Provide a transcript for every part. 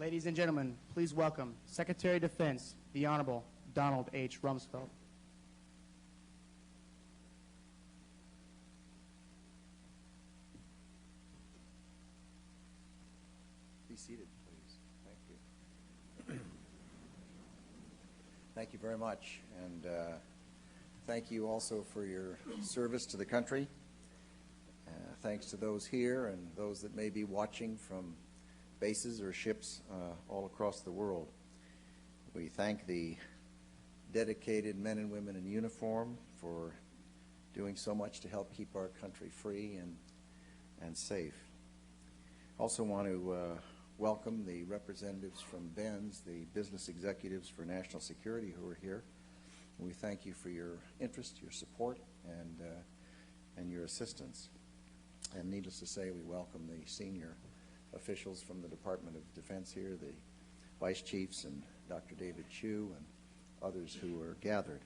Ladies and gentlemen, please welcome Secretary of Defense, the Honorable Donald H. Rumsfeld. Be seated, please. Thank you. Thank you very much, and thank you also for your service to the country. Thanks to those here and those that may be watching from bases or ships all across the world. We thank the dedicated men and women in uniform for doing so much to help keep our country free and safe. Also want to welcome the representatives from BENS, the business executives for national security who are here. We thank you for your interest, your support, and your assistance. And needless to say, we welcome the senior officials from the Department of Defense here, the Vice Chiefs and Dr. David Chu and others who are gathered.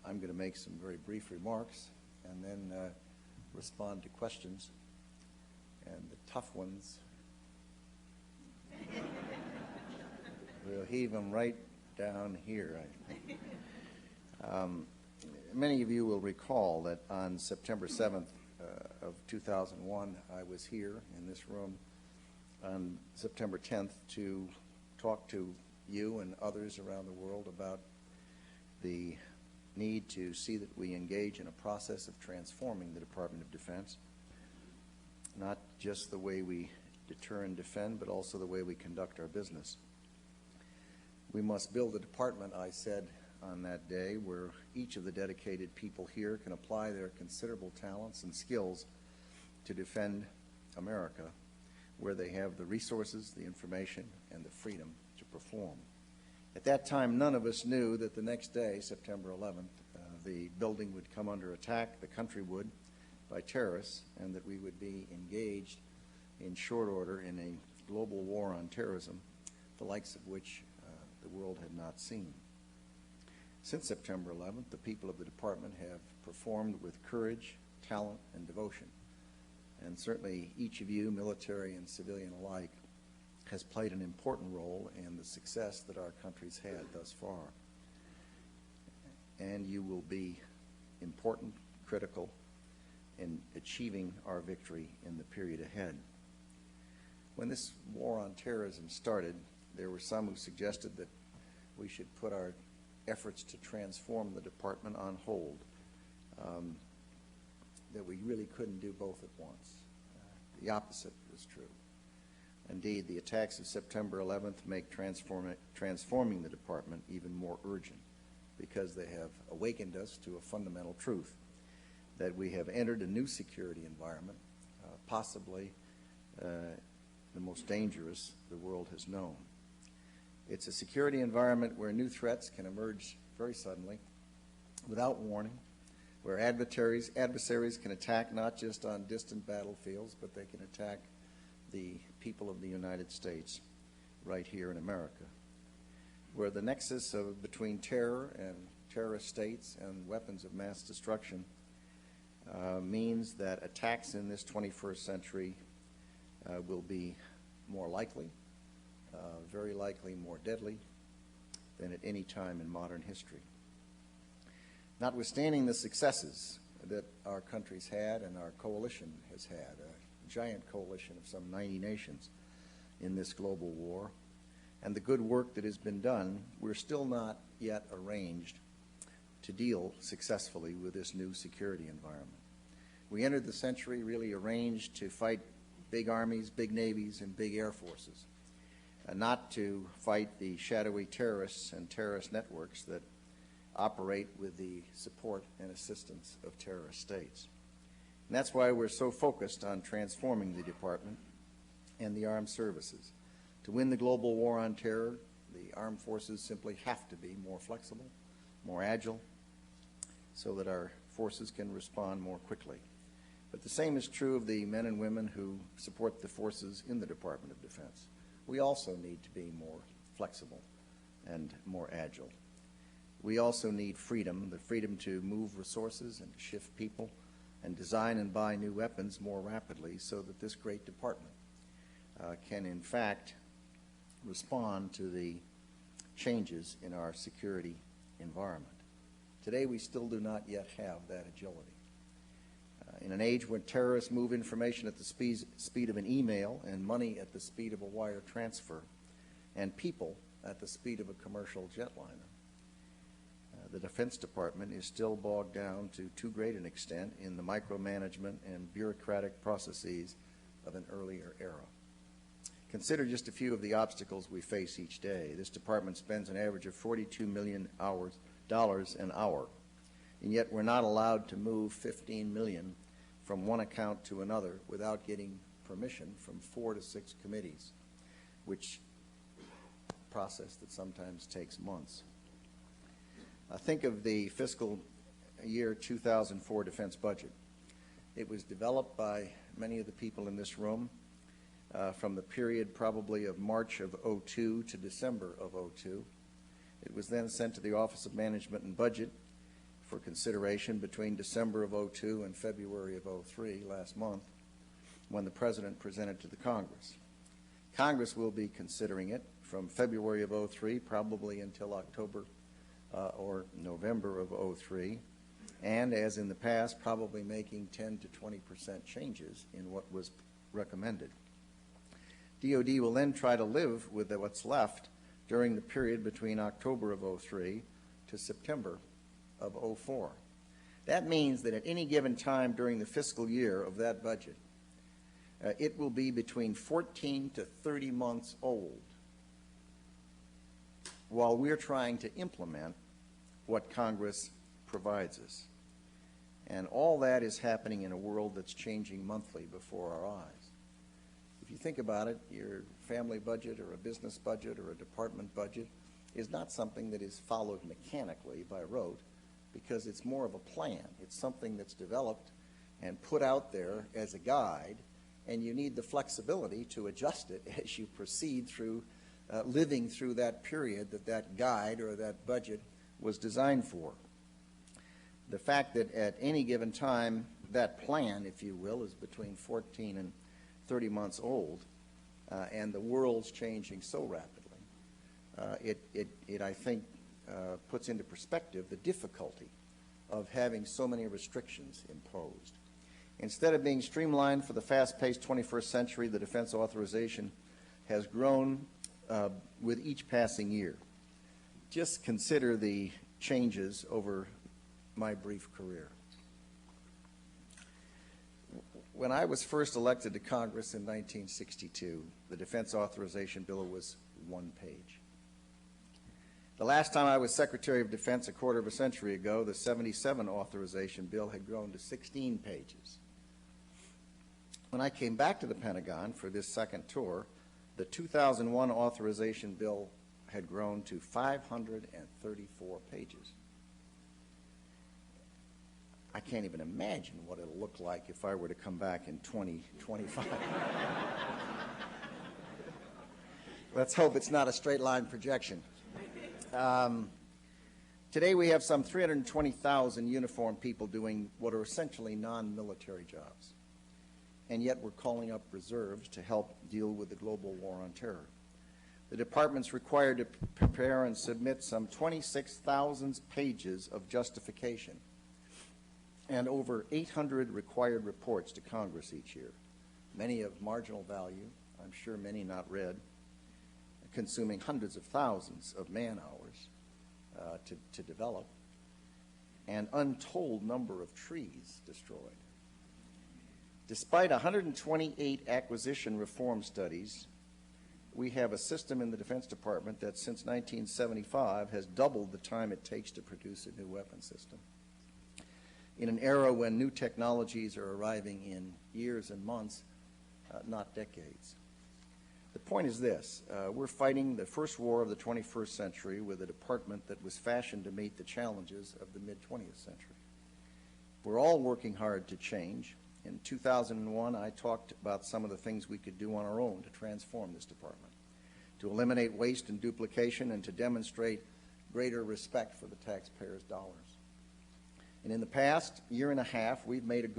I'm going to make some very brief remarks and then respond to questions. And the tough ones, we'll heave them right down here, I think. Many of you will recall that on September 7th of 2001, I was here in this room on September 10th to talk to you and others around the world about the need to see that we engage in a process of transforming the Department of Defense, not just the way we deter and defend, but also the way we conduct our business. We must build a department, I said on that day, where each of the dedicated people here can apply their considerable talents and skills to defend America, where they have the resources, the information, and the freedom to perform. At that time, none of us knew that the next day, September 11th, the building would come under attack, the country would, by terrorists, and that we would be engaged in short order in a global war on terrorism, the likes of which the world had not seen. Since September 11th, the people of the department have performed with courage, talent, and devotion. And certainly each of you, military and civilian alike, has played an important role in the success that our country's had thus far. And you will be important, critical, in achieving our victory in the period ahead. When this war on terrorism started, there were some who suggested that we should put our efforts to transform the department on hold, that we really couldn't do both at once. The opposite was true. Indeed, the attacks of September 11th make transforming the department even more urgent, because they have awakened us to a fundamental truth, that we have entered a new security environment, possibly the most dangerous the world has known. It's a security environment where new threats can emerge very suddenly, without warning, where adversaries can attack not just on distant battlefields, but they can attack the people of the United States right here in America, where the nexus between terror and terrorist states and weapons of mass destruction means that attacks in this 21st century will be more likely, very likely more deadly than at any time in modern history. Notwithstanding the successes that our country's had and our coalition has had, a giant coalition of some 90 nations in this global war, and the good work that has been done, we're still not yet arranged to deal successfully with this new security environment. We entered the century really arranged to fight big armies, big navies, and big air forces, not to fight the shadowy terrorists and terrorist networks that operate with the support and assistance of terrorist states. And that's why we're so focused on transforming the department and the armed services. To win the global war on terror, the armed forces simply have to be more flexible, more agile, so that our forces can respond more quickly. But the same is true of the men and women who support the forces in the Department of Defense. We also need to be more flexible and more agile. We also need freedom, the freedom to move resources and to shift people and design and buy new weapons more rapidly, so that this great department can in fact respond to the changes in our security environment. Today, we still do not yet have that agility. In an age when terrorists move information at the speed of an email and money at the speed of a wire transfer and people at the speed of a commercial jetliner, the Defense Department is still bogged down to too great an extent in the micromanagement and bureaucratic processes of an earlier era. Consider just a few of the obstacles we face each day. This department spends an average of $42 million an hour, and yet we're not allowed to move $15 million from one account to another without getting permission from 4 to 6 committees, which process that sometimes takes months. Think of the fiscal year 2004 defense budget. It was developed by many of the people in this room from the period probably of March of '02 to December of '02. It was then sent to the Office of Management and Budget for consideration between December of '02 and February of '03, last month, when the President presented to the Congress. Congress will be considering it from February of '03 probably until October or November of '03, and as in the past, probably making 10 to 20% changes in what was recommended. DOD will then try to live with what's left during the period between October of '03 to September of '04. That means that at any given time during the fiscal year of that budget, it will be between 14 to 30 months old while we're trying to implement what Congress provides us. And all that is happening in a world that's changing monthly before our eyes. If you think about it, your family budget or a business budget or a department budget is not something that is followed mechanically by rote, because it's more of a plan. It's something that's developed and put out there as a guide, and you need the flexibility to adjust it as you proceed through living through that period that that guide or that budget was designed for. The fact that at any given time that plan, if you will, is between 14 and 30 months old, and the world's changing so rapidly, it I think, puts into perspective the difficulty of having so many restrictions imposed. Instead of being streamlined for the fast-paced 21st century, the defense authorization has grown with each passing year. Just consider the changes over my brief career. When I was first elected to Congress in 1962, the defense authorization bill was 1 page. The last time I was Secretary of Defense a quarter of a century ago, the 77 authorization bill had grown to 16 pages. When I came back to the Pentagon for this second tour, the 2001 authorization bill had grown to 534 pages. I can't even imagine what it'll look like if I were to come back in 2025. Let's hope it's not a straight line projection. Today we have some 320,000 uniformed people doing what are essentially non-military jobs. And yet we're calling up reserves to help deal with the global war on terror. The department's required to prepare and submit some 26,000 pages of justification and over 800 required reports to Congress each year, many of marginal value, I'm sure many not read, consuming hundreds of thousands of man-hours to develop, and untold number of trees destroyed. Despite 128 acquisition reform studies, we have a system in the Defense Department that since 1975 has doubled the time it takes to produce a new weapon system. In an era when new technologies are arriving in years and months, not decades. The point is this, we're fighting the first war of the 21st century with a department that was fashioned to meet the challenges of the mid-20th century. We're all working hard to change. In 2001, I talked about some of the things we could do on our own to transform this department, to eliminate waste and duplication, and to demonstrate greater respect for the taxpayers' dollars. And in the past year and a half, we've made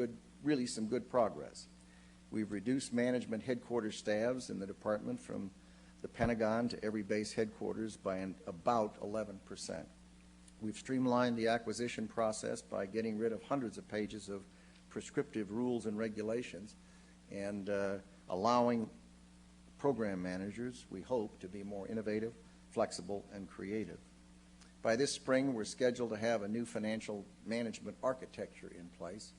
really some good progress. We've reduced management headquarters staffs in the department from the Pentagon to every base headquarters by about 11%. We've streamlined the acquisition process by getting rid of hundreds of pages of prescriptive rules and regulations and allowing program managers, we hope, to be more innovative, flexible, and creative. By this spring, we're scheduled to have a new financial management architecture in place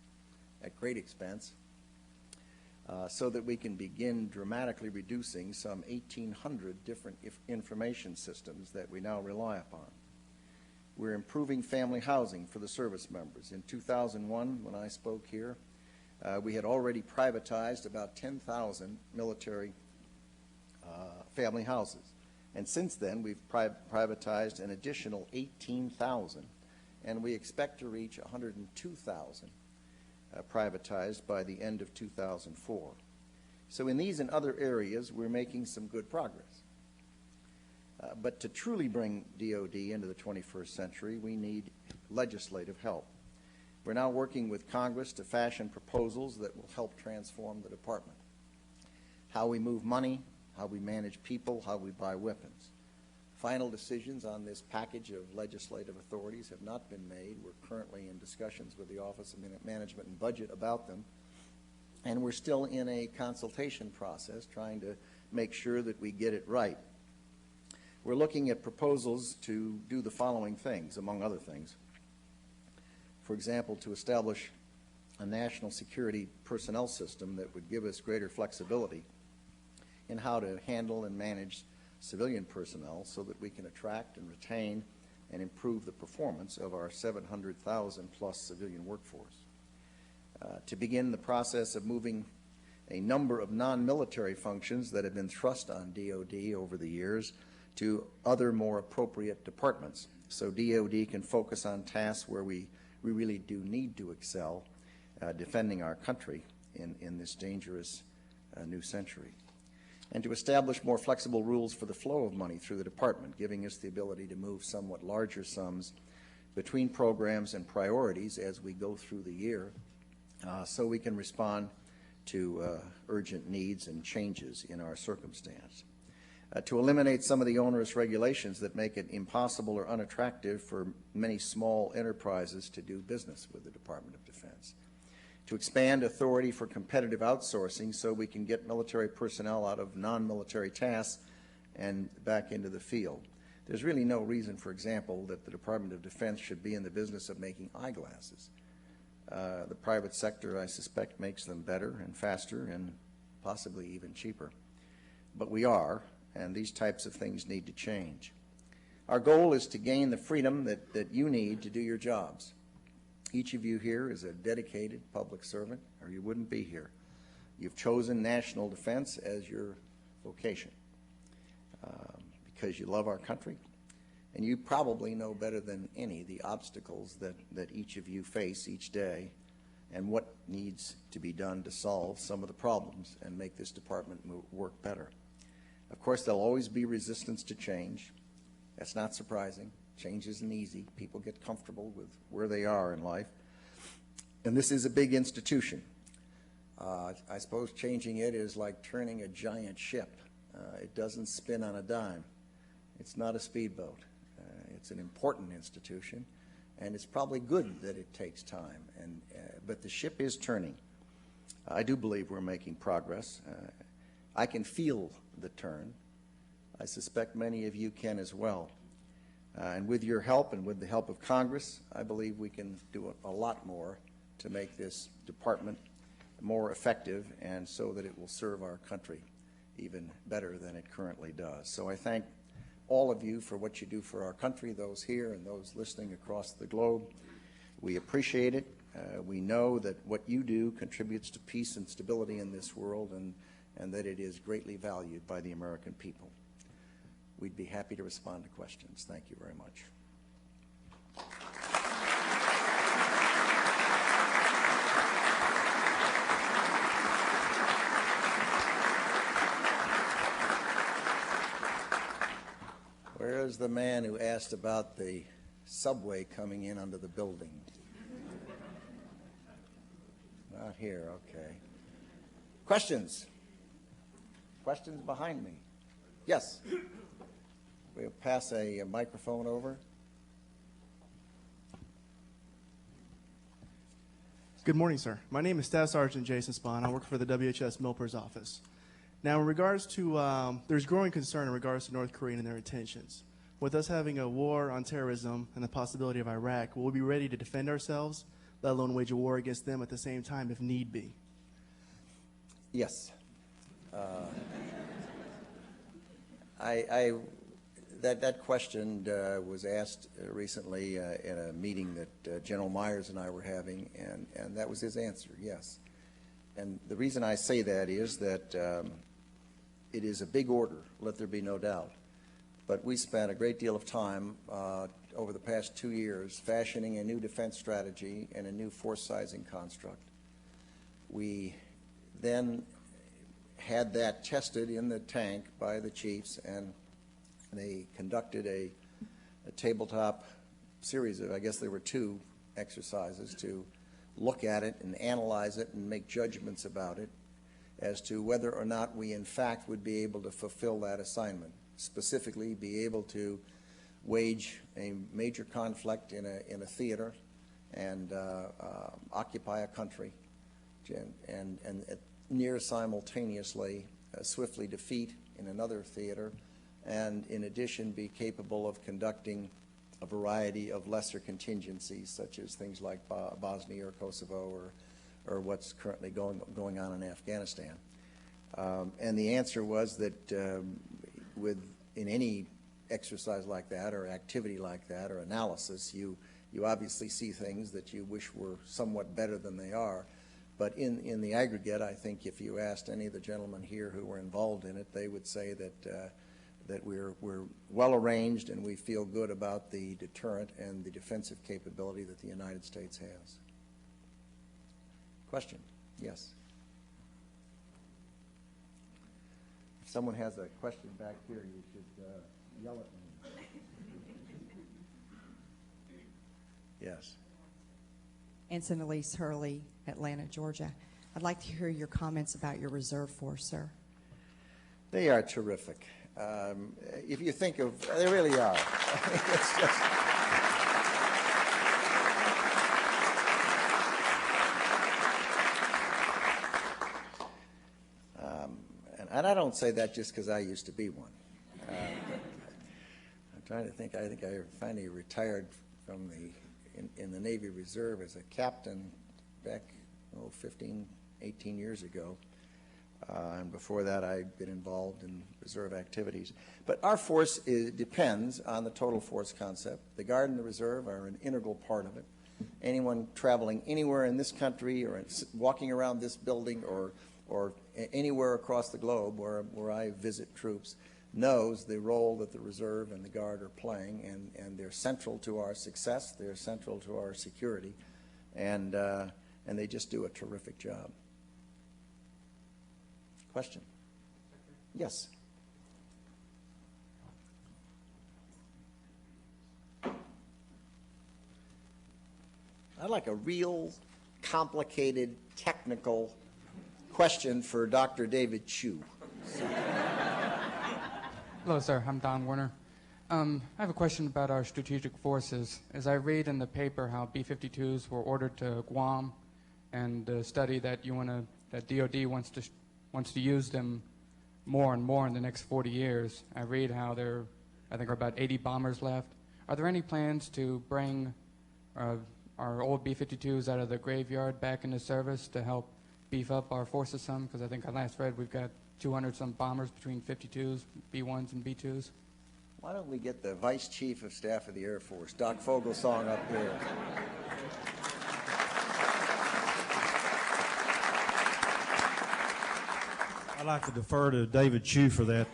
at great expense so that we can begin dramatically reducing some 1,800 different information systems that we now rely upon. We're improving family housing for the service members. In 2001, when I spoke here, we had already privatized about 10,000 military family houses. And since then, we've privatized an additional 18,000, and we expect to reach 102,000 privatized by the end of 2004. So in these and other areas, we're making some good progress. But to truly bring DoD into the 21st century, we need legislative help. We're now working with Congress to fashion proposals that will help transform the department. How we move money, how we manage people, how we buy weapons. Final decisions on this package of legislative authorities have not been made. We're currently in discussions with the Office of Management and Budget about them. And we're still in a consultation process trying to make sure that we get it right. We're looking at proposals to do the following things, among other things. For example, to establish a national security personnel system that would give us greater flexibility in how to handle and manage civilian personnel so that we can attract and retain and improve the performance of our 700,000 plus civilian workforce. To begin the process of moving a number of non-military functions that have been thrust on DoD over the years to other more appropriate departments so DoD can focus on tasks where we really do need to excel defending our country in this dangerous new century. And to establish more flexible rules for the flow of money through the department, giving us the ability to move somewhat larger sums between programs and priorities as we go through the year so we can respond to urgent needs and changes in our circumstance. To eliminate some of the onerous regulations that make it impossible or unattractive for many small enterprises to do business with the Department of Defense. To expand authority for competitive outsourcing so we can get military personnel out of non-military tasks and back into the field. There's really no reason, for example, that the Department of Defense should be in the business of making eyeglasses. The private sector, I suspect, makes them better and faster and possibly even cheaper. But we are, and these types of things need to change. Our goal is to gain the freedom that you need to do your jobs. Each of you here is a dedicated public servant, or you wouldn't be here. You've chosen national defense as your vocation because you love our country, and you probably know better than any the obstacles that each of you face each day and what needs to be done to solve some of the problems and make this department work better. Of course, there'll always be resistance to change. That's not surprising. Change isn't easy. People get comfortable with where they are in life. And this is a big institution. I suppose changing it is like turning a giant ship. It doesn't spin on a dime. It's not a speedboat. It's an important institution, and it's probably good that it takes time. But the ship is turning. I do believe we're making progress. I can feel the turn. I suspect many of you can as well. And with your help and with the help of Congress, I believe we can do a lot more to make this department more effective and so that it will serve our country even better than it currently does. So I thank all of you for what you do for our country, those here and those listening across the globe. We appreciate it. We know that what you do contributes to peace and stability in this world and that it is greatly valued by the American people. We'd be happy to respond to questions. Thank you very much. Where is the man who asked about the subway coming in under the building? Not here, okay. Questions? Questions behind me? Yes. We'll pass a microphone over. Good morning, sir. My name is Staff Sergeant Jason Spahn. I work for the WHS Milper's office. Now, in regards to, there's growing concern in regards to North Korea and their intentions. With us having a war on terrorism and the possibility of Iraq, will we be ready to defend ourselves, let alone wage a war against them at the same time if need be? Yes. That question was asked recently in a meeting that General Myers and I were having, and that was his answer, yes. And the reason I say that is that it is a big order, let there be no doubt. But we spent a great deal of time over the past 2 years fashioning a new defense strategy and a new force sizing construct. We then had that tested in the tank by the chiefs, and they conducted a tabletop series of, I guess there were 2 exercises to look at it and analyze it and make judgments about it as to whether or not we in fact would be able to fulfill that assignment, specifically be able to wage a major conflict in a theater and occupy a country and near simultaneously swiftly defeat in another theater, and in addition be capable of conducting a variety of lesser contingencies, such as things like Bosnia or Kosovo or what's currently going on in Afghanistan. And the answer was that in any exercise like that or activity like that or analysis, you obviously see things that you wish were somewhat better than they are. But in the aggregate, I think if you asked any of the gentlemen here who were involved in it, they would say that we're well arranged and we feel good about the deterrent and the defensive capability that the United States has. Question? Yes. If someone has a question back here, you should yell at me. Yes. Ensign Elise Hurley, Atlanta, Georgia. I'd like to hear your comments about your reserve force, sir. They are terrific. If you think of, they really are. It's just, and I don't say that just because I used to be one. I'm trying to think. I think I finally retired from in the Navy Reserve as a captain back 15, 18 years ago. And before that, I'd been involved in reserve activities. But our force depends on the total force concept. The Guard and the Reserve are an integral part of it. Anyone traveling anywhere in this country or walking around this building or anywhere across the globe where I visit troops knows the role that the Reserve and the Guard are playing, and they're central to our success. They're central to our security, and they just do a terrific job. Question? Yes. I'd like a real complicated technical question for Dr. David Chu. Hello, sir. I'm Don Werner. I have a question about our strategic forces. As I read in the paper how B-52s were ordered to Guam, and the study that that DoD wants to use them more and more in the next 40 years. I read how I think, are about 80 bombers left. Are there any plans to bring our old B-52s out of the graveyard back into service to help beef up our forces some? Because I think I last read we've got 200-some bombers between 52s, B-1s, and B-2s. Why don't we get the Vice Chief of Staff of the Air Force, Doc Fogelsong, up here? I'd like to defer to David Chu for that.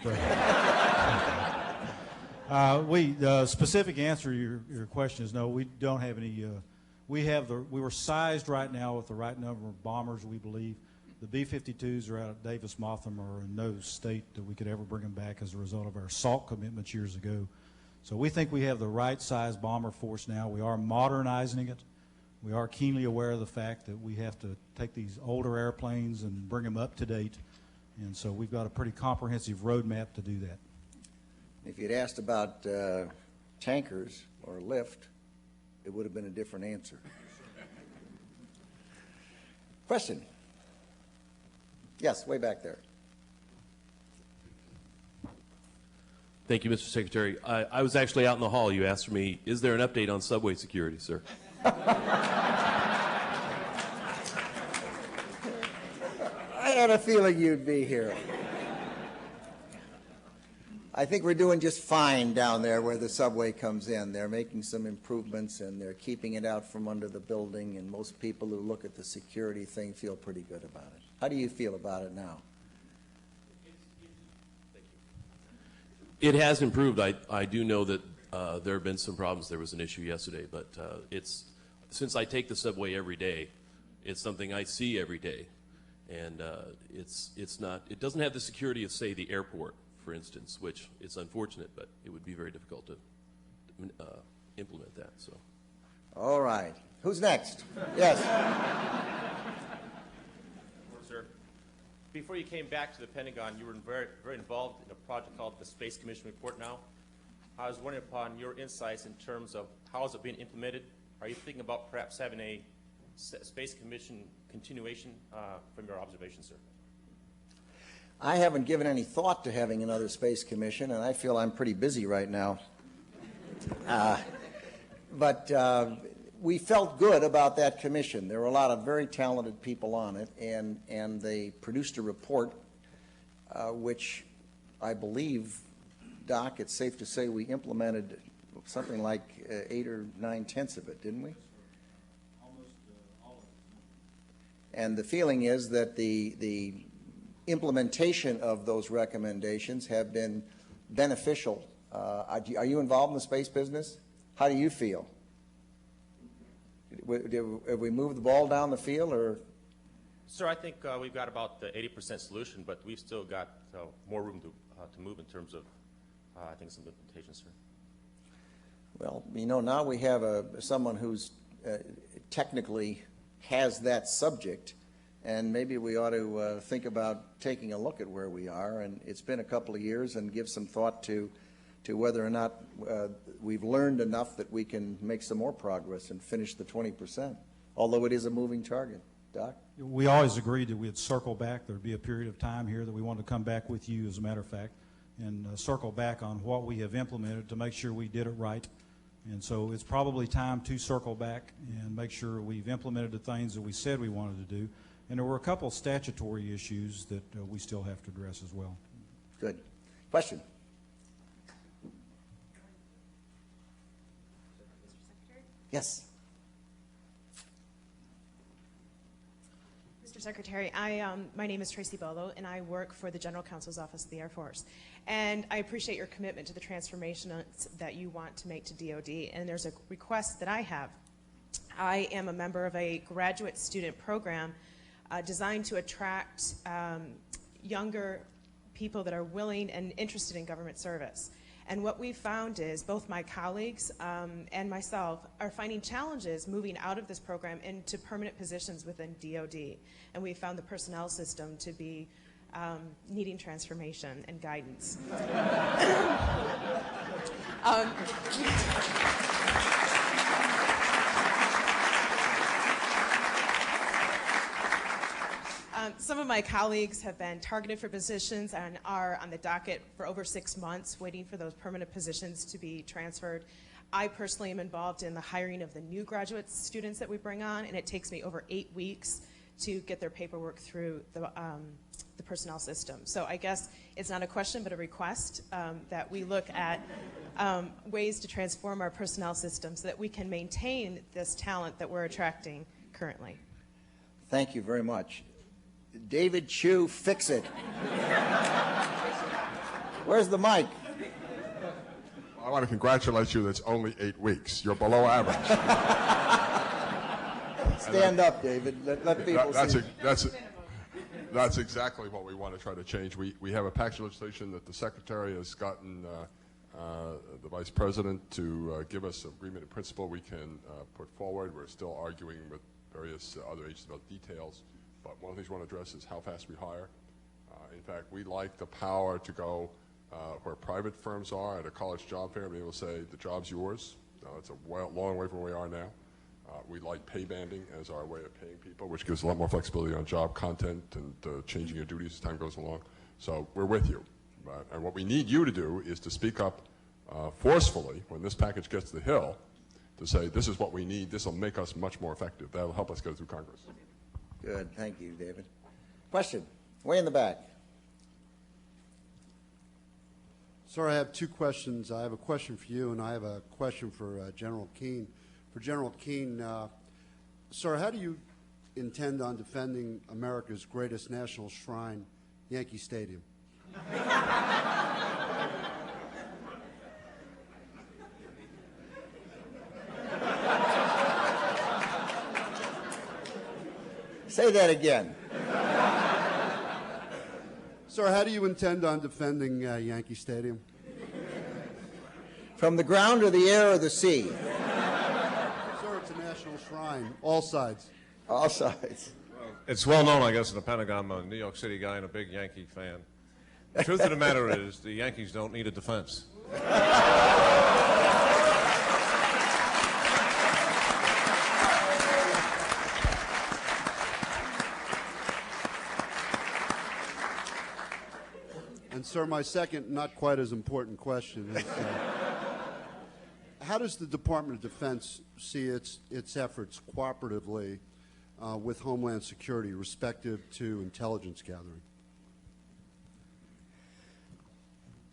Specific answer to your question is no. We don't have any. We were sized right now with the right number of bombers. We believe the B-52s are out at Davis-Monthan or in no state that we could ever bring them back as a result of our SALT commitments years ago. So we think we have the right size bomber force now. We are modernizing it. We are keenly aware of the fact that we have to take these older airplanes and bring them up to date. And so we've got a pretty comprehensive roadmap to do that. If you'd asked about tankers or lift, it would have been a different answer. Question? Yes, way back there. Thank you, Mr. Secretary. I was actually out in the hall. You asked me, is there an update on subway security, sir? I had a feeling you'd be here. I think we're doing just fine down there where the subway comes in. They're making some improvements, and they're keeping it out from under the building, and most people who look at the security thing feel pretty good about it. How do you feel about it now? It has improved. I do know that there have been some problems. There was an issue yesterday, but since I take the subway every day, it's something I see every day, and it doesn't have the security of, say, the airport, for instance, which is unfortunate, but it would be very difficult to implement that. So, all right, who's next? Yes. Sir, before you came back to the Pentagon, you were very, very involved in a project called the Space Commission Report now. I was wondering upon your insights in terms of how is it being implemented. Are you thinking about perhaps having a Space Commission continuation from your observations, sir? I haven't given any thought to having another Space Commission, and I feel I'm pretty busy right now. But we felt good about that commission. There were a lot of very talented people on it, and they produced a report, which I believe, Doc, it's safe to say we implemented something like 8 or 9/10 of it, didn't we? Almost all of it. And the feeling is that the implementation of those recommendations have been beneficial. Are you involved in the space business? How do you feel? Have we moved the ball down the field, or? Sir, I think we've got about the 80% solution, but we've still got more room to move in terms of, I think, some implementation, sir. Well, you know, now we have someone who's technically has that subject, and maybe we ought to think about taking a look at where we are. And it's been a couple of years, and give some thought to whether or not we've learned enough that we can make some more progress and finish the 20%, although it is a moving target. Doc? We always agreed that we'd circle back. There'd be a period of time here that we wanted to come back with you, as a matter of fact, and circle back on what we have implemented to make sure we did it right. And so it's probably time to circle back and make sure we've implemented the things that we said we wanted to do. And there were a couple of statutory issues that we still have to address as well. Good. Question? Yes. Mr. Secretary, my name is Tracy Bolo, and I work for the General Counsel's Office of the Air Force. And I appreciate your commitment to the transformation that you want to make to DOD. And there's a request that I have. I am a member of a graduate student program designed to attract younger people that are willing and interested in government service. And what we've found is both my colleagues and myself are finding challenges moving out of this program into permanent positions within DOD. And we've found the personnel system to be needing transformation and guidance. Some of my colleagues have been targeted for positions and are on the docket for over 6 months waiting for those permanent positions to be transferred. I personally am involved in the hiring of the new graduate students that we bring on, and it takes me over 8 weeks to get their paperwork through the personnel system. So I guess it's not a question but a request that we look at ways to transform our personnel system so that we can maintain this talent that we're attracting currently. Thank you very much. David Chu, fix it. Where's the mic? I want to congratulate you. That's only 8 weeks. You're below average. Stand up, David. Let people see. That's exactly what we want to try to change. We have a package of legislation that the Secretary has gotten the Vice President to give us an agreement in principle we can put forward. We're still arguing with various other agencies about details. But one of the things we want to address is how fast we hire. In fact, we like the power to go where private firms are at a college job fair, being able to say, the job's yours. It's a long way from where we are now. We like pay banding as our way of paying people, which gives a lot more flexibility on job content and changing your duties as time goes along. So we're with you. And what we need you to do is to speak up forcefully when this package gets to the Hill to say, this is what we need. This will make us much more effective. That will help us go through Congress. Good. Thank you, David. Question? Way in the back. Sir, I have two questions. I have a question for you, and I have a question for General Keane. For General Keane, sir, how do you intend on defending America's greatest national shrine, Yankee Stadium? Say that again. Sir, how do you intend on defending Yankee Stadium? From the ground or the air or the sea? Sir, it's a national shrine. All sides. All sides. It's well known, I guess, in the Pentagon. I'm a New York City guy and a big Yankee fan. The truth of the matter is the Yankees don't need a defense. And, sir, my second, not quite as important question is, how does the Department of Defense see its efforts cooperatively with Homeland Security respective to intelligence gathering?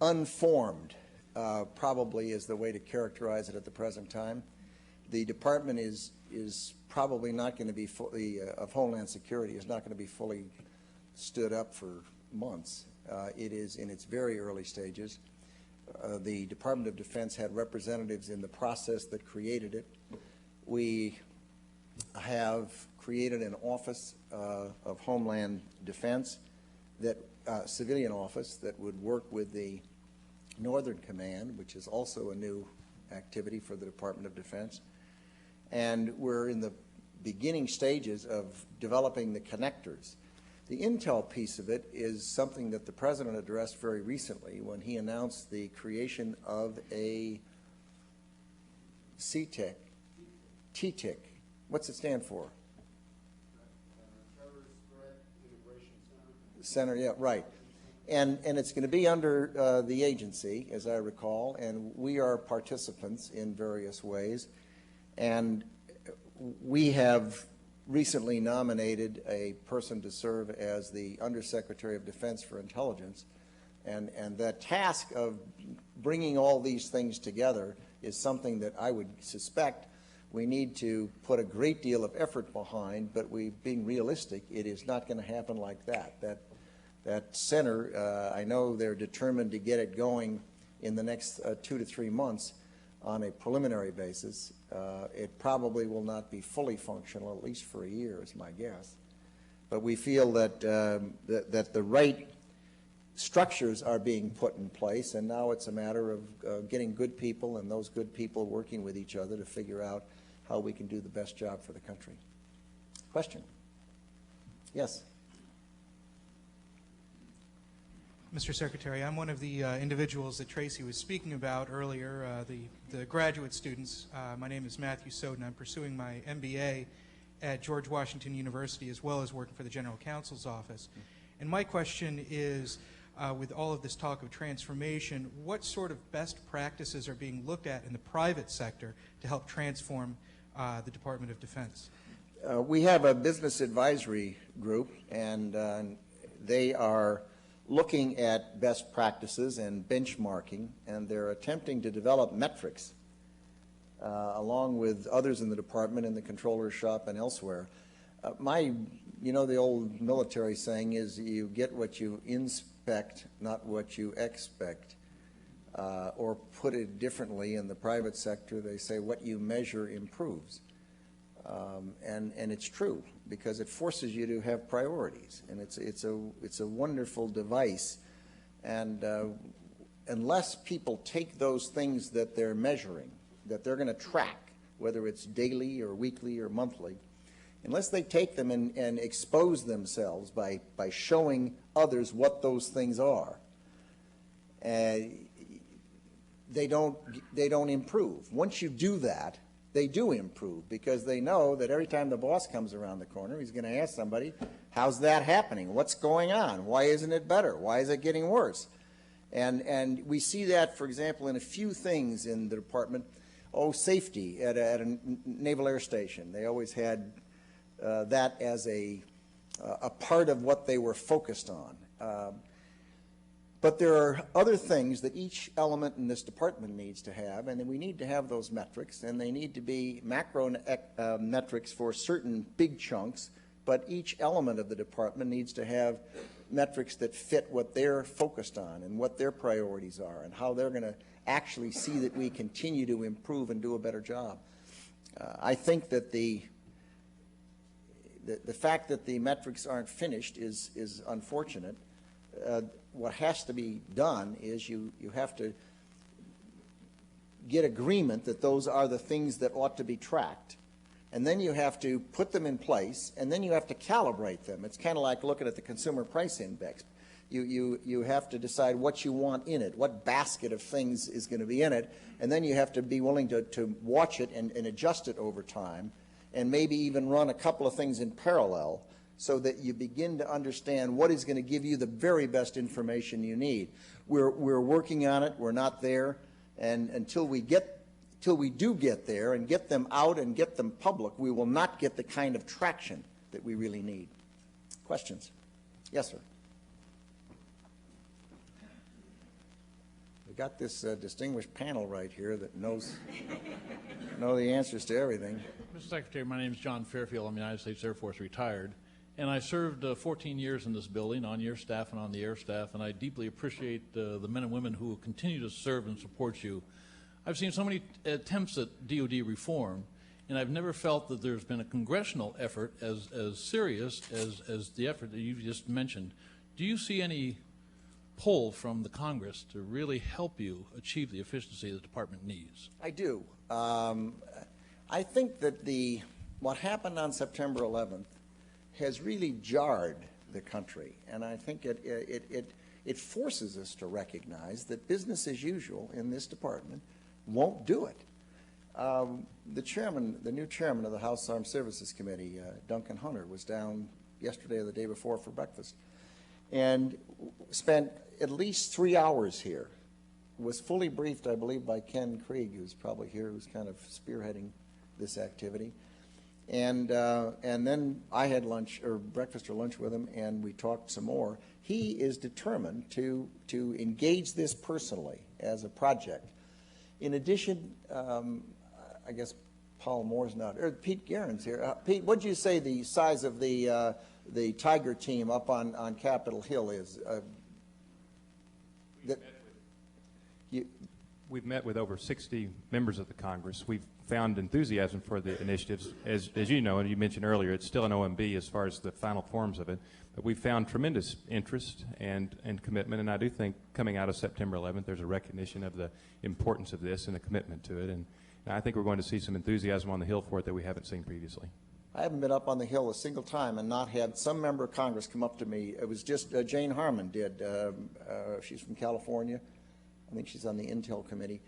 Unformed probably is the way to characterize it at the present time. The Department is probably not going to be fully, of Homeland Security, is not going to be fully stood up for months. It is in its very early stages. The Department of Defense had representatives in the process that created it. We have created an Office of Homeland Defense, that civilian office that would work with the Northern Command, which is also a new activity for the Department of Defense. And we're in the beginning stages of developing the connectors. The intel piece of it is something that the President addressed very recently when he announced the creation of a CTIC. TTIC. What's it stand for? Terrorist Threat Integration Center. Yeah, right. And it's going to be under the agency, as I recall, and we are participants in various ways. And we have recently nominated a person to serve as the Undersecretary of Defense for Intelligence. And the task of bringing all these things together is something that I would suspect we need to put a great deal of effort behind, but being realistic, it is not going to happen like that. That center, I know they're determined to get it going in the next 2 to 3 months on a preliminary basis. It probably will not be fully functional, at least for a year, is my guess. But we feel that that the right structures are being put in place, and now it's a matter of getting good people and those good people working with each other to figure out how we can do the best job for the country. Question? Yes. Mr. Secretary, I'm one of the individuals that Tracy was speaking about earlier, the graduate students. My name is Matthew Soden. I'm pursuing my MBA at George Washington University, as well as working for the General Counsel's Office. And my question is, with all of this talk of transformation, what sort of best practices are being looked at in the private sector to help transform the Department of Defense? We have a business advisory group, and they are looking at best practices and benchmarking, and they're attempting to develop metrics along with others in the department, in the controller's shop and elsewhere. You know, the old military saying is you get what you inspect, not what you expect. Or put it differently, in the private sector, they say what you measure improves. And it's true, because it forces you to have priorities, and it's a wonderful device. And unless people take those things that they're measuring, that they're going to track, whether it's daily or weekly or monthly, unless they take them and expose themselves by showing others what those things are, they don't improve. Once you do that, they do improve, because they know that every time the boss comes around the corner, he's going to ask somebody, how's that happening? What's going on? Why isn't it better? Why is it getting worse? And we see that, for example, in a few things in the department. Oh, safety at a naval air station. They always had that as a part of what they were focused on. But there are other things that each element in this department needs to have, and we need to have those metrics, and they need to be macro metrics for certain big chunks, but each element of the department needs to have metrics that fit what they're focused on and what their priorities are and how they're going to actually see that we continue to improve and do a better job. I think that the fact that the metrics aren't finished is unfortunate. What has to be done is you have to get agreement that those are the things that ought to be tracked, and then you have to put them in place, and then you have to calibrate them. It's kind of like looking at the consumer price index. You have to decide what you want in it, what basket of things is going to be in it, and then you have to be willing to watch it and adjust it over time, and maybe even run a couple of things in parallel, so that you begin to understand what is going to give you the very best information you need. We're working on it. We're not there, and until we do get there and get them out and get them public, we will not get the kind of traction that we really need. Questions? Yes, sir. We got this distinguished panel right here that know the answers to everything. Mr. Secretary, my name is John Fairfield. I'm United States Air Force retired. And I served 14 years in this building on your staff and on the air staff, and I deeply appreciate the men and women who continue to serve and support you. I've seen so many attempts at DOD reform, and I've never felt that there's been a congressional effort as serious as the effort that you've just mentioned. Do you see any pull from the Congress to really help you achieve the efficiency the department needs? I do. I think that what happened on September 11th has really jarred the country, and I think it forces us to recognize that business as usual in this department won't do it. The new chairman of the House Armed Services Committee, Duncan Hunter, was down yesterday or the day before for breakfast, and spent at least 3 hours here. Was fully briefed, I believe, by Ken Krieg, who's probably here, who's kind of spearheading this activity. And then I had breakfast or lunch with him, and we talked some more. He is determined to engage this personally as a project. In addition, I guess Paul Moore's not, or Pete Guerin's here. Pete, what did you say the size of the Tiger team up on Capitol Hill is? We've met with over 60 members of the Congress. We've found enthusiasm for the initiatives. As you know, and you mentioned earlier, it's still an OMB as far as the final forms of it. But we've found tremendous interest and commitment, and I do think coming out of September 11th, there's a recognition of the importance of this and a commitment to it. And I think we're going to see some enthusiasm on the Hill for it that we haven't seen previously. I haven't been up on the Hill a single time and not had some member of Congress come up to me. It was just Jane Harmon did. She's from California. I think she's on the Intel Committee.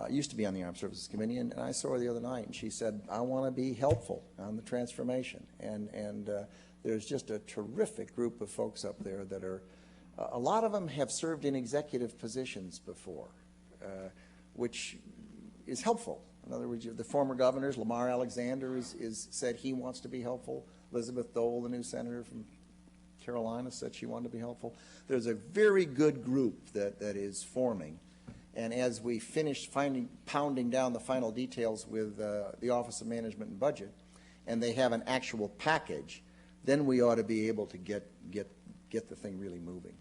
Used to be on the Armed Services Committee, and I saw her the other night, and she said, I want to be helpful on the transformation. And there's just a terrific group of folks up there that are, a lot of them have served in executive positions before, which is helpful. In other words, the former governors, Lamar Alexander is said he wants to be helpful. Elizabeth Dole, the new senator from Carolina, said she wanted to be helpful. There's a very good group that is forming. And as we finish pounding down the final details with the Office of Management and Budget, and they have an actual package, then we ought to be able to get the thing really moving.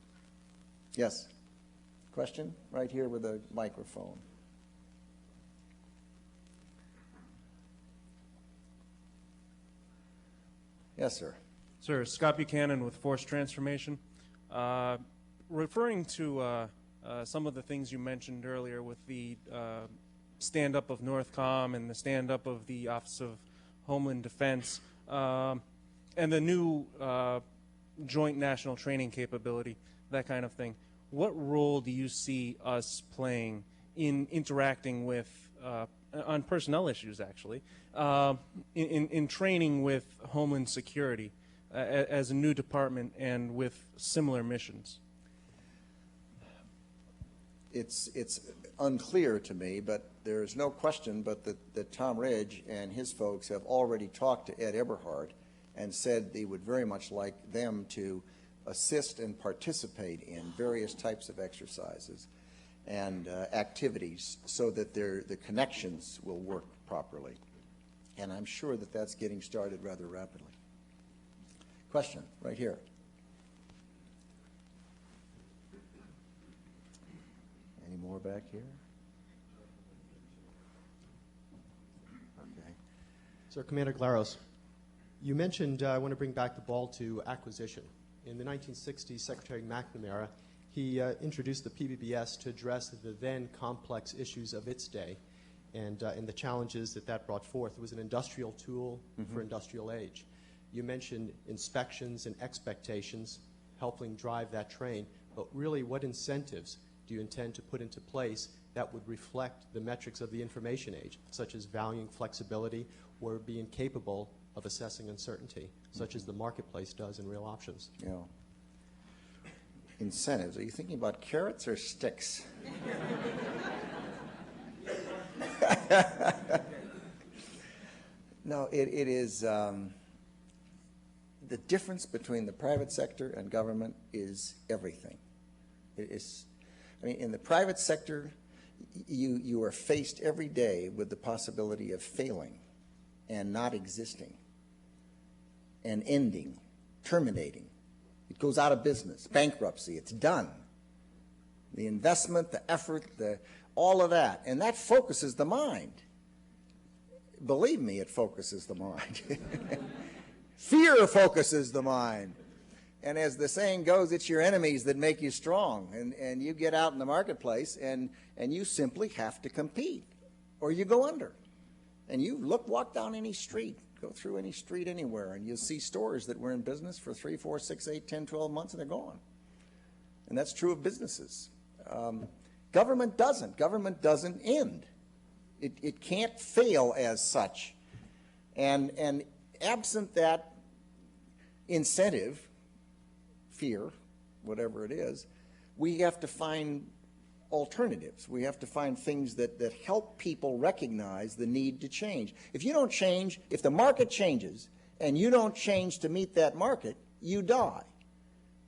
Yes? Question? Right here with a microphone. Yes, sir. Sir, Scott Buchanan with Force Transformation. Referring to some of the things you mentioned earlier with the stand-up of NORTHCOM and the stand-up of the Office of Homeland Defense and the new joint national training capability, that kind of thing. what role do you see us playing in interacting with, on personnel issues actually, in training with Homeland Security as a new department and with similar missions? It's unclear to me, but there's no question but that Tom Ridge and his folks have already talked to Ed Eberhard and said they would very much like them to assist and participate in various types of exercises and activities so that the connections will work properly. And I'm sure that that's getting started rather rapidly. Question, right here. Any more back here? Okay. Sir, Commander Glaros, you mentioned I want to bring back the ball to acquisition. In the 1960s, Secretary McNamara, he introduced the PBBS to address the then complex issues of its day and the challenges that brought forth. It was an industrial tool for industrial age. You mentioned inspections and expectations helping drive that train, but really what incentives do you intend to put into place that would reflect the metrics of the information age, such as valuing flexibility or being capable of assessing uncertainty, such as the marketplace does in real options? Yeah. Incentives. Are you thinking about carrots or sticks? No, it is the difference between the private sector and government is everything. It is, I mean, in the private sector, you are faced every day with the possibility of failing and not existing and ending, terminating. It goes out of business, bankruptcy, it's done. The investment, the effort, all of that, and that focuses the mind. Believe me, it focuses the mind. Fear focuses the mind. And as the saying goes, it's your enemies that make you strong. And you get out in the marketplace and you simply have to compete or you go under. And you walk down any street, go through any street anywhere, and you'll see stores that were in business for 3, 4, 6, 8, 10, 12 months, and they're gone. And that's true of businesses. Government doesn't. Government doesn't end. It can't fail as such. And absent that incentive, fear, whatever it is, we have to find alternatives. We have to find things that help people recognize the need to change. If you don't change, if the market changes and you don't change to meet that market, you die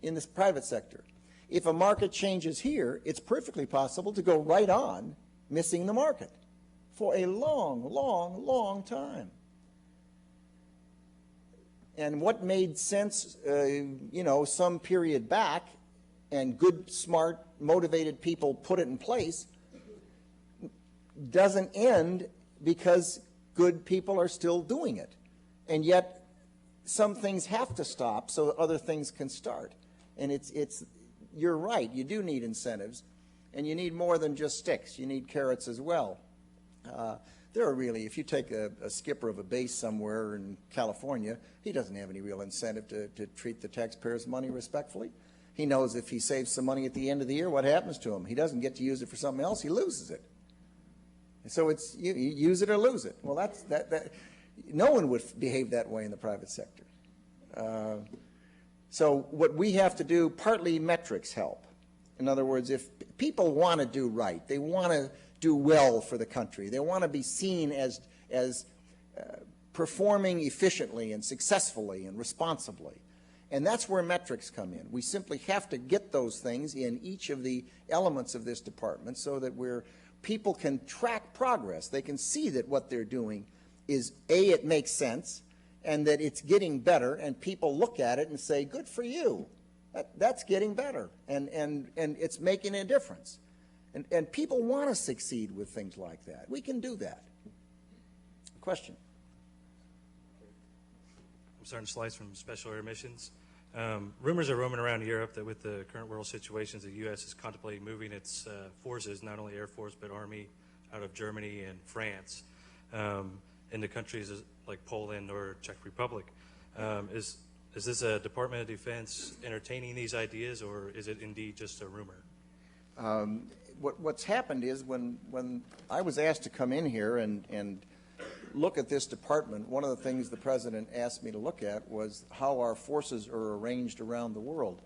in this private sector. If a market changes here, it's perfectly possible to go right on missing the market for a long, long, long time. And what made sense, some period back, and good, smart, motivated people put it in place, doesn't end because good people are still doing it. And yet, some things have to stop so other things can start. And you're right, you do need incentives, and you need more than just sticks. You need carrots as well. There are really, if you take a skipper of a base somewhere in California, he doesn't have any real incentive to treat the taxpayers' money respectfully. He knows if he saves some money at the end of the year, what happens to him? He doesn't get to use it for something else, he loses it. And so it's you use it or lose it. Well, no one would behave that way in the private sector. So what we have to do, partly metrics help. In other words, if people want to do right, they want to do well for the country, they want to be seen as performing efficiently and successfully and responsibly. And that's where metrics come in. We simply have to get those things in each of the elements of this department so that people can track progress. They can see that what they're doing is, A, it makes sense, and that it's getting better, and people look at it and say, good for you. That's getting better, and it's making a difference. And people want to succeed with things like that. We can do that. Question? I'm Sergeant Slice from Special Air Missions. Rumors are roaming around Europe that with the current world situations, the U.S. is contemplating moving its forces, not only Air Force but Army, out of Germany and France into countries like Poland or Czech Republic. Is this a Department of Defense entertaining these ideas, or is it indeed just a rumor? What's happened is when I was asked to come in here and look at this department, one of the things the President asked me to look at was how our forces are arranged around the world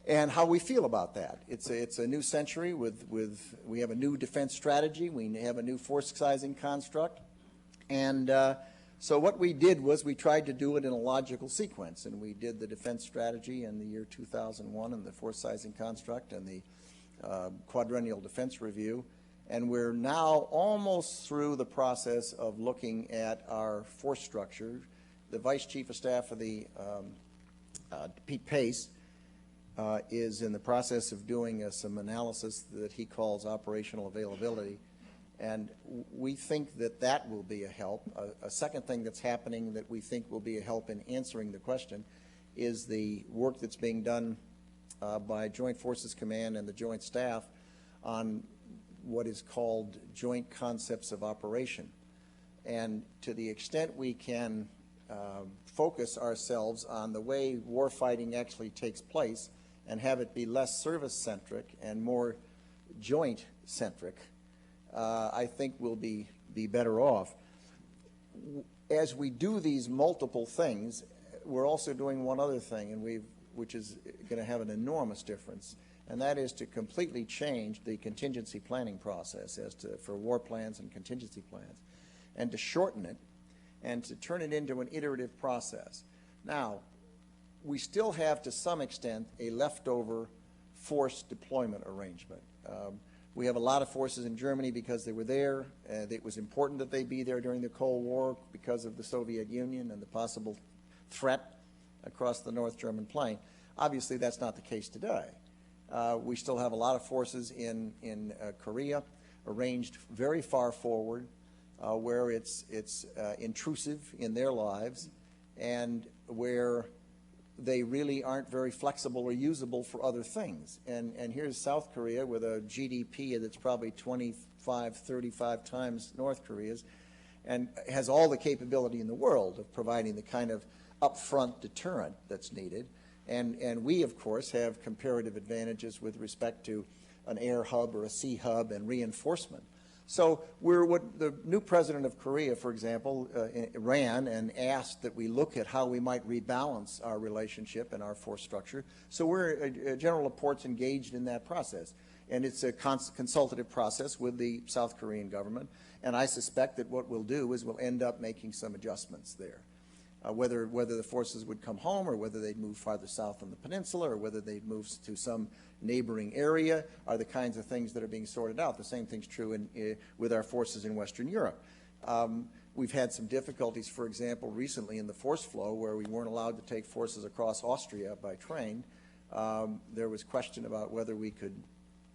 and how we feel about that. It's a new century we have a new defense strategy, we have a new force sizing construct, and so what we did was we tried to do it in a logical sequence, and we did the defense strategy in the year 2001 and the force sizing construct and the quadrennial defense review, and we're now almost through the process of looking at our force structure. The Vice Chief of Staff of the Pete Pace is in the process of doing some analysis that he calls operational availability, and we think that that will be a help. A second thing that's happening that we think will be a help in answering the question is the work that's being done by Joint Forces Command and the Joint Staff on what is called joint concepts of operation. And to the extent we can focus ourselves on the way warfighting actually takes place and have it be less service-centric and more joint-centric, I think we'll be better off. As we do these multiple things, we're also doing one other thing, and which is going to have an enormous difference, and that is to completely change the contingency planning process for war plans and contingency plans, and to shorten it and to turn it into an iterative process. Now, we still have, to some extent, a leftover force deployment arrangement. We have a lot of forces in Germany because they were there. It was important that they be there during the Cold War because of the Soviet Union and the possible threat across the North German plain. Obviously, that's not the case today. We still have a lot of forces in Korea arranged very far forward where it's intrusive in their lives and where they really aren't very flexible or usable for other things. And here's South Korea with a GDP that's probably 25, 35 times North Korea's and has all the capability in the world of providing the kind of upfront deterrent that's needed. And we, of course, have comparative advantages with respect to an air hub or a sea hub and reinforcement. So what the new president of Korea, for example, ran and asked that we look at how we might rebalance our relationship and our force structure. So General Laporte's engaged in that process. And it's a consultative process with the South Korean government. And I suspect that what we'll do is we'll end up making some adjustments there. Whether the forces would come home or whether they'd move farther south on the peninsula or whether they'd move to some neighboring area are the kinds of things that are being sorted out. The same thing's true with our forces in Western Europe. We've had some difficulties, for example, recently in the force flow where we weren't allowed to take forces across Austria by train. There was question about whether we could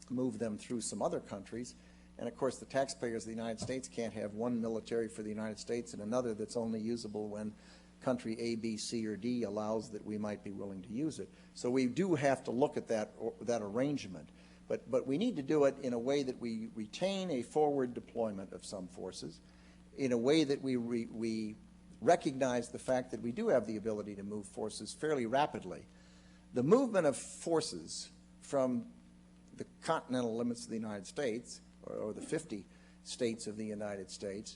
move them through some other countries. And of course, the taxpayers of the United States can't have one military for the United States and another that's only usable when country A, B, C, or D allows that we might be willing to use it. So we do have to look at that arrangement. But we need to do it in a way that we retain a forward deployment of some forces, in a way that we recognize the fact that we do have the ability to move forces fairly rapidly. The movement of forces from the continental limits of the United States, or the 50 states of the United States,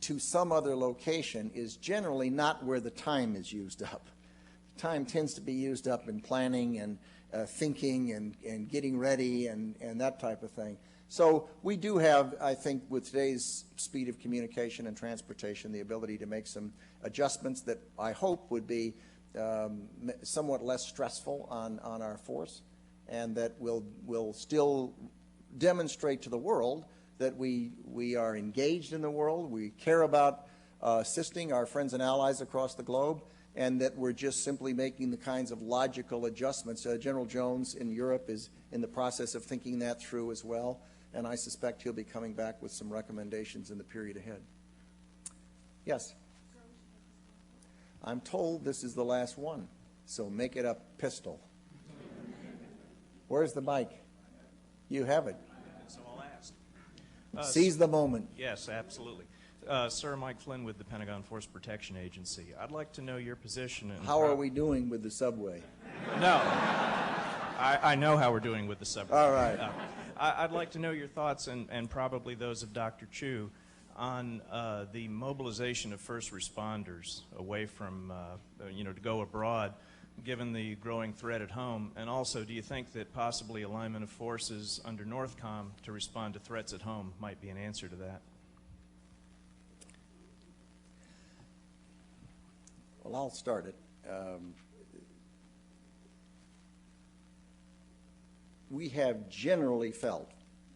to some other location is generally not where the time is used up. The time tends to be used up in planning and thinking and getting ready and that type of thing. So we do have, I think, with today's speed of communication and transportation, the ability to make some adjustments that I hope would be somewhat less stressful on our force and that will still demonstrate to the world that we are engaged in the world, we care about assisting our friends and allies across the globe, and that we're just simply making the kinds of logical adjustments. General Jones in Europe is in the process of thinking that through as well, and I suspect he'll be coming back with some recommendations in the period ahead. Yes? I'm told this is the last one, so make it a pistol. Where's the mic? You have it. So I'll ask. Seize the moment. Yes, absolutely. Sir, Mike Flynn with the Pentagon Force Protection Agency. I'd like to know your position. How are we doing with the subway? No. I know how we're doing with the subject. All right. I'd like to know your thoughts, and probably those of Dr. Chu, on the mobilization of first responders away from, to go abroad, given the growing threat at home. And also, do you think that possibly alignment of forces under NORTHCOM to respond to threats at home might be an answer to that? Well, I'll start it. We have generally felt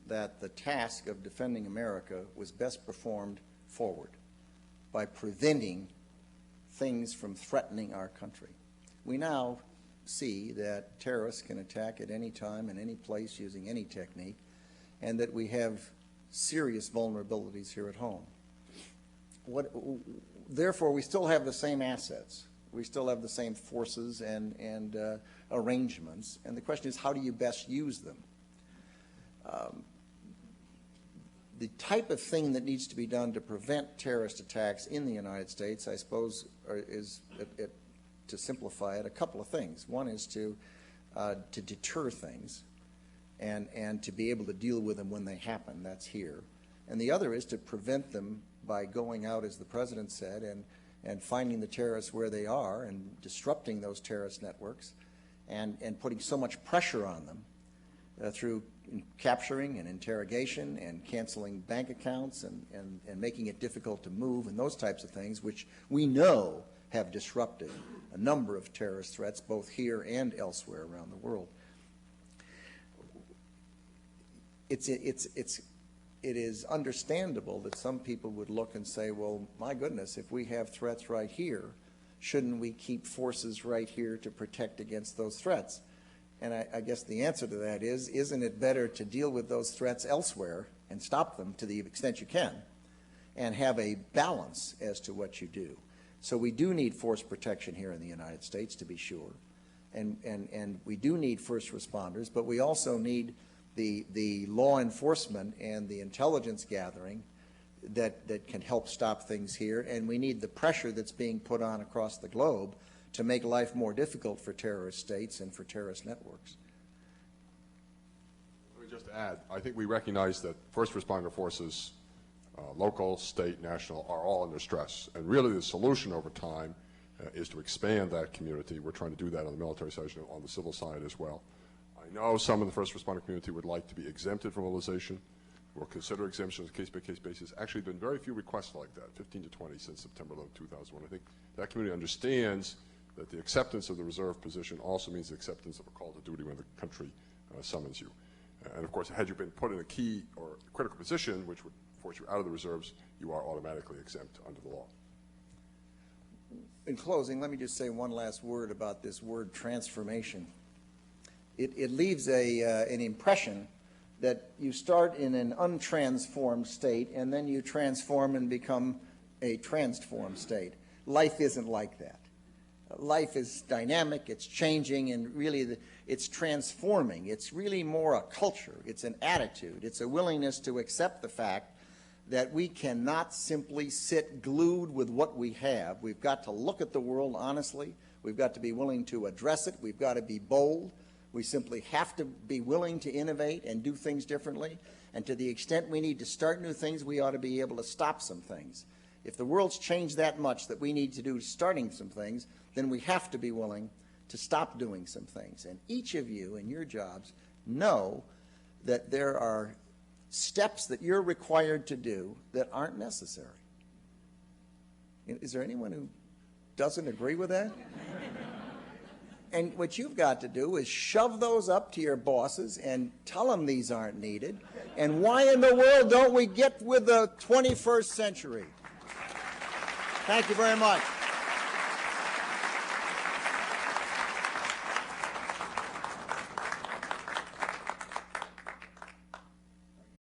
that the task of defending America was best performed forward by preventing things from threatening our country. We now see that terrorists can attack at any time in any place using any technique, and that we have serious vulnerabilities here at home. Therefore, we still have the same assets. We still have the same forces and arrangements, and the question is, how do you best use them? The type of thing that needs to be done to prevent terrorist attacks in the United States, I suppose, is, to simplify it, a couple of things. One is to deter things and to be able to deal with them when they happen. That's here. And the other is to prevent them by going out, as the President said, and finding the terrorists where they are and disrupting those terrorist networks and putting so much pressure on them through capturing and interrogation and canceling bank accounts and making it difficult to move and those types of things, which we know have disrupted a number of terrorist threats both here and elsewhere around the world. It is understandable that some people would look and say, well, my goodness, if we have threats right here, shouldn't we keep forces right here to protect against those threats? And I guess the answer to that is, isn't it better to deal with those threats elsewhere and stop them to the extent you can and have a balance as to what you do? So we do need force protection here in the United States, to be sure, and we do need first responders, but we also need the law enforcement and the intelligence gathering that can help stop things here, and we need the pressure that's being put on across the globe to make life more difficult for terrorist states and for terrorist networks. Let me just add, I think we recognize that first responder forces, local, state, national, are all under stress. And really the solution over time is to expand that community. We're trying to do that on the military side and on the civil side as well. I know some of the first responder community would like to be exempted from mobilization. We'll consider exemptions on a case-by-case basis. Actually, been very few requests like that, 15 to 20 since September 11, 2001. I think that community understands that the acceptance of the reserve position also means the acceptance of a call to duty when the country summons you. And of course, had you been put in a key or critical position, which would force you out of the reserves, you are automatically exempt under the law. In closing, let me just say one last word about this word transformation. It leaves an impression that you start in an untransformed state and then you transform and become a transformed state. Life isn't like that. Life is dynamic, it's changing, and really it's transforming. It's really more a culture, it's an attitude, it's a willingness to accept the fact that we cannot simply sit glued with what we have. We've got to look at the world honestly, we've got to be willing to address it, we've got to be bold, we simply have to be willing to innovate and do things differently, and to the extent we need to start new things, we ought to be able to stop some things. If the world's changed that much that we need to do starting some things, then we have to be willing to stop doing some things. And each of you in your jobs know that there are steps that you're required to do that aren't necessary. Is there anyone who doesn't agree with that? And what you've got to do is shove those up to your bosses and tell them these aren't needed. And why in the world don't we get with the 21st century? Thank you very much.